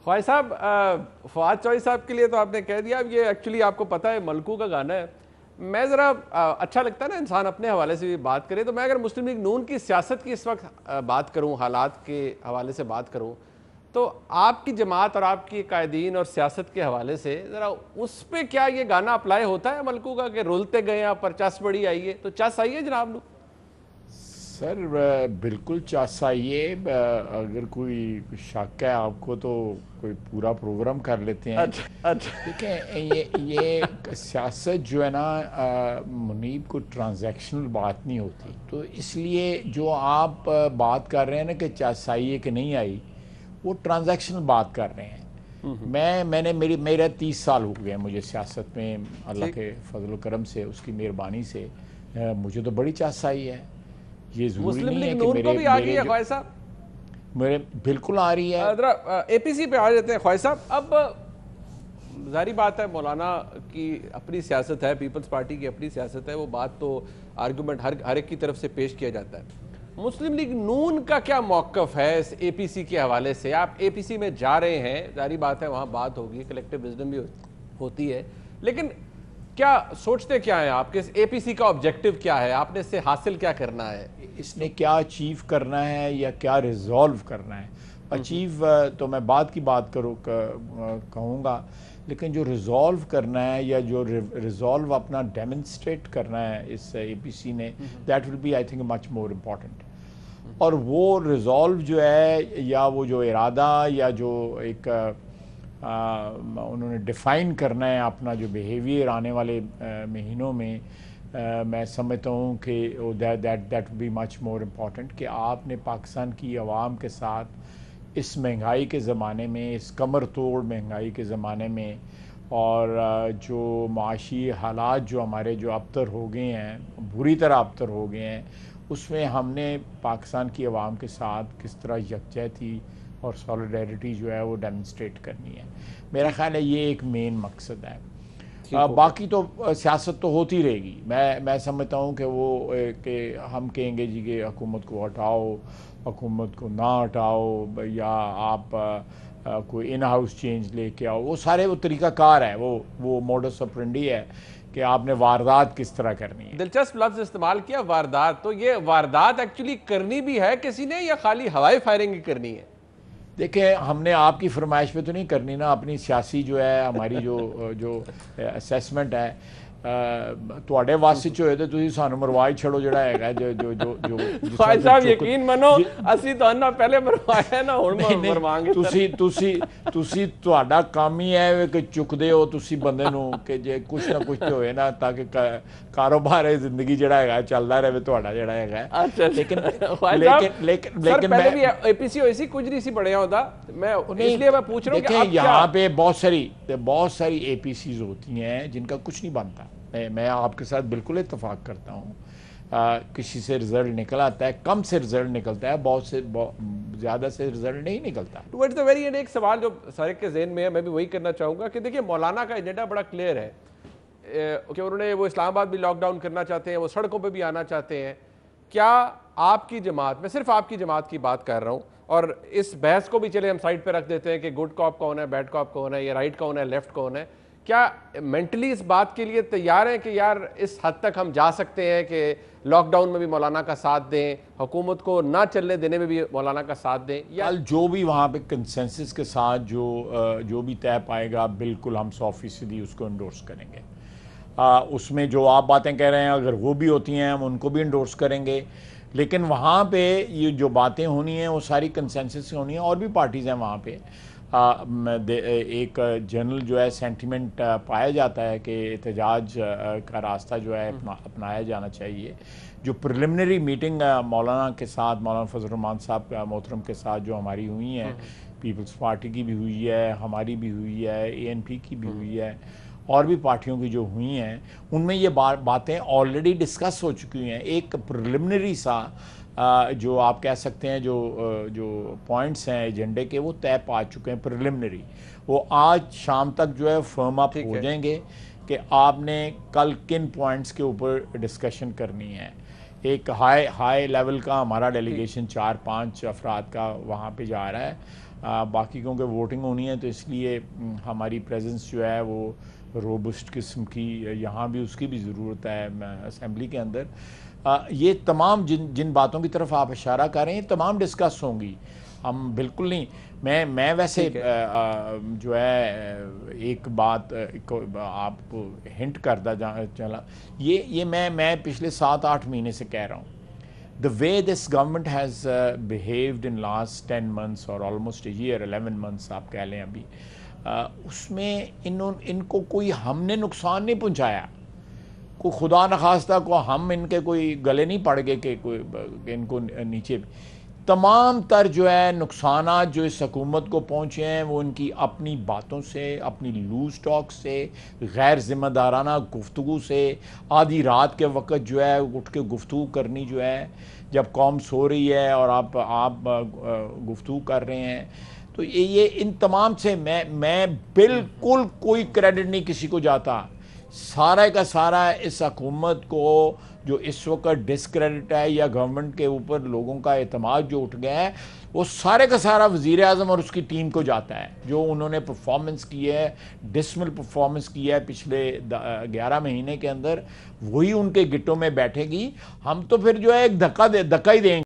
ख्वाजा साहब, फवाद चौधरी साहब के लिए तो आपने कह दिया। अब ये एक्चुअली आपको पता है मलकू का गाना है। मैं ज़रा अच्छा लगता है ना इंसान अपने हवाले से भी बात करे, तो मैं अगर मुस्लिम लीग नून की सियासत की इस वक्त बात करूँ, हालात के हवाले से बात करूँ, तो आपकी जमात और आपकी कायदीन और सियासत के हवाले से ज़रा उस पर क्या ये गाना अप्लाई होता है मलकू का कि रुलते गए आप पर चस बड़ी आई है, तो चस आई है जनाब लोग? सर बिल्कुल चासा ये अगर कोई शक है आपको तो कोई पूरा प्रोग्राम कर लेते हैं। अच्छा अच्छा। देखें ये सियासत जो है ना मुनीब को ट्रांजैक्शनल बात नहीं होती, तो इसलिए जो आप बात कर रहे हैं ना कि चासा आई है कि नहीं आई, वो ट्रांजैक्शनल बात कर रहे हैं। मैंने मेरा 30 साल हो गए मुझे सियासत में, अल्लाह के फजल करम से, उसकी मेहरबानी से मुझे तो बड़ी चासा आई है। ये जरूरी मुस्लिम नहीं लीग है कि नून को भी आ गई है जो ख्वाजा साहब, मेरे बिल्कुल आ रही है। जरा एपीसी पे आ जाते हैं ख्वाजा साहब। अब जारी बात है मौलाना की अपनी सियासत है, पीपल्स पार्टी की अपनी सियासत है, वो बात तो आर्गूमेंट हर एक की तरफ से पेश किया जाता है। मुस्लिम लीग नून का क्या मौकफ है इस एपीसी के हवाले से? आप एपीसी में जा रहे हैं, जारी बात है वहाँ बात होगी, कलेक्टिव विजडम भी होती है, लेकिन क्या सोचते क्या है आपके इस एपीसी का ऑब्जेक्टिव क्या है? आपने इससे हासिल क्या करना है? इसने क्या अचीव करना है या क्या रिजॉल्व करना है? अचीव तो मैं बाद की बात कहूँगा, लेकिन जो रिजॉल्व करना है या जो रिजॉल्व अपना डेमोन्स्ट्रेट करना है इस एपीसी ने, that will be I think much more important. और वो रिजॉल्व जो है या वो जो इरादा या जो एक उन्होंने डिफ़ाइन करना है अपना जो बिहेवियर आने वाले महीनों में, मैं समझता हूँ कि that be much more important कि आपने पाकिस्तान की आवाम के साथ इस महंगाई के ज़माने में, इस कमर तोड़ महंगाई के ज़माने में, और जो माशी हालात जो हमारे जो अबतर हो गए हैं, बुरी तरह अबतर हो गए हैं, उसमें हमने पाकिस्तान की आवाम के साथ किस तरह यकजहती और सॉलिडेरिटी जो है वो डेमोन्स्ट्रेट करनी है। मेरा ख्याल है ये एक मेन मकसद है। बाकी तो सियासत तो होती रहेगी। मैं समझता हूँ कि वो कि हम कहेंगे जी कि हुकूमत को हटाओ, हुकूमत को ना हटाओ, या आप कोई इन हाउस चेंज लेके आओ, वो सारे वो तरीक़ाकार है, वो मोडस ऑपरेंडी है कि आपने वारदात किस तरह करनी है। दिलचस्प लफ्ज़ इस्तेमाल किया, वारदात। तो ये वारदात एक्चुअली करनी भी है किसी ने या खाली हवाई फायरिंग ही करनी है? देखिए, हमने आपकी फरमाइश पे तो नहीं करनी ना, अपनी सियासी जो है हमारी जो असैसमेंट है ਤੁਹਾਡੇ ਵਾਸ ਚ ਹੋਏ ਤੇ ਤੁਸੀਂ ਸਾਨੂੰ ਮਰਵਾ ਹੀ ਛੜੋ ਜਿਹੜਾ ਹੈਗਾ ਜੋ ਭਾਈ ਸਾਹਿਬ ਯਕੀਨ ਮੰਨੋ ਅਸੀਂ ਤੁਹਾਨੂੰ ਪਹਿਲੇ ਮਰਵਾਇਆ ਨਾ, ਹੁਣ ਮਰਵਾਵਾਂਗੇ। ਤੁਸੀਂ ਤੁਹਾਡਾ ਕੰਮ ਹੀ ਹੈ ਕਿ ਚੁੱਕਦੇ ਹੋ ਤੁਸੀਂ ਬੰਦੇ ਨੂੰ ਕਿ ਜੇ ਕੁਛ ਨਾ ਕੁਛ ਹੋਏ ਨਾ ਤਾਂ ਕਿ ਕਾਰੋਬਾਰ ਹੈ ਜ਼ਿੰਦਗੀ ਜਿਹੜਾ ਹੈਗਾ ਚੱਲਦਾ ਰਹੇ ਤੁਹਾਡਾ ਜਿਹੜਾ ਹੈਗਾ। अच्छा, लेकिन पहले भी एपीसी होई सी, कुछ नहीं सी बढ़िया होता। मैं इसलिए मैं पूछ रहा हूँ कि यहाँ पे बहुत सारी एपीसीज होती हैं जिनका कुछ नहीं बनता। मैं आपके साथ बिल्कुल इत्तेफाक करता हूँ। किसी से रिजल्ट निकल आता है, कम से रिजल्ट निकलता है, बहुत से ज़्यादा से रिजल्ट नहीं निकलता। टुवर्ड्स द वेरी एंड एक सवाल जो सारे के ज़हन में है, मैं भी वही करना चाहूँगा कि देखिए मौलाना का एजेंडा बड़ा क्लियर है कि उन्होंने वो इस्लामाबाद भी लॉकडाउन करना चाहते हैं, वो सड़कों पर भी आना चाहते हैं। क्या आपकी जमात, मैं सिर्फ आपकी जमात की बात कर रहा हूँ, और इस बहस को भी चले हम साइड पर रख देते हैं कि गुड कॉप कौन है, बैड कॉप कौन है, या राइट कौन है, लेफ्ट कौन है, क्या मेंटली इस बात के लिए तैयार हैं कि यार इस हद तक हम जा सकते हैं कि लॉकडाउन में भी मौलाना का साथ दें, हुकूमत को ना चलने देने में भी मौलाना का साथ दें? या जो भी वहाँ पे कंसेंसस के साथ जो भी तय पाएगा, बिल्कुल हम 100% उसको इंडोर्स करेंगे। उसमें जो आप बातें कह रहे हैं अगर वो भी होती हैं हम उनको भी इंडोर्स करेंगे, लेकिन वहाँ पे ये जो बातें होनी हैं वो सारी कंसेंसस होनी है। और भी पार्टीज़ हैं वहाँ पे। एक जनरल जो है सेंटिमेंट पाया जाता है कि एहतजाज का रास्ता जो है अपनाया जाना चाहिए। जो प्रिलिमिनरी मीटिंग मौलाना के साथ, मौलाना फजल रहमान साहब मोहतरम के साथ जो हमारी हुई हैं, पीपल्स पार्टी की भी हुई है, हमारी भी हुई है, ANP की भी हुई है, और भी पार्टियों की जो हुई हैं, उनमें ये बातें ऑलरेडी डिस्कस हो चुकी हैं। एक प्रिलिमिनरी सा जो आप कह सकते हैं जो पॉइंट्स हैं एजेंडे के, वो तय पा चुके हैं प्रिलिमिनरी। वो आज शाम तक जो है फर्म अप हो जाएंगे कि आपने कल किन पॉइंट्स के ऊपर डिस्कशन करनी है। एक हाई लेवल का हमारा डेलीगेशन 4-5 अफराद का वहाँ पे जा रहा है। बाकी क्योंकि वोटिंग होनी है तो इसलिए हमारी प्रेजेंस जो है वो रोबस्ट किस्म की, यहाँ भी उसकी भी ज़रूरत है असेंबली के अंदर। ये तमाम जिन बातों की तरफ आप इशारा कर रहे हैं तमाम डिस्कस होंगी। हम बिल्कुल नहीं, मैं वैसे जो है एक बात आपको हिंट करता चला, ये मैं पिछले 7-8 महीने से कह रहा हूँ। The way this government has behaved in last 10 months और almost a year, 11 months आप कह लें अभी, उसमें इनको कोई हमने नुकसान नहीं पहुंचाया, कोई खुदा न खास्ता को हम इनके कोई गले नहीं पड़ गए कि कोई इनको नीचे। तमाम तर जो है नुकसानात जो इस हुकूमत को पहुँचे हैं वो इनकी अपनी बातों से, अपनी लूज टॉक से, गैर ज़िम्मेदाराना गुफ्तगू से, आधी रात के वक्त जो है उठ के गुफ्तगू करनी, जो है जब कौम सो रही है और आप गुफ्तगू कर रहे हैं। तो ये इन तमाम से मैं बिल्कुल कोई क्रेडिट नहीं किसी को जाता। सारा का सारा इस हुकूमत को जो इस वक्त डिस्क्रेडिट है या गवर्नमेंट के ऊपर लोगों का एतमाद जो उठ गया है, वो सारे का सारा वज़ीर आज़म और उसकी टीम को जाता है। जो उन्होंने परफॉर्मेंस की है, डिसमल परफॉर्मेंस की है पिछले 11 महीने के अंदर, वही उनके गिट्टों में बैठेगी। हम तो फिर जो है एक धक्का ही देंगे।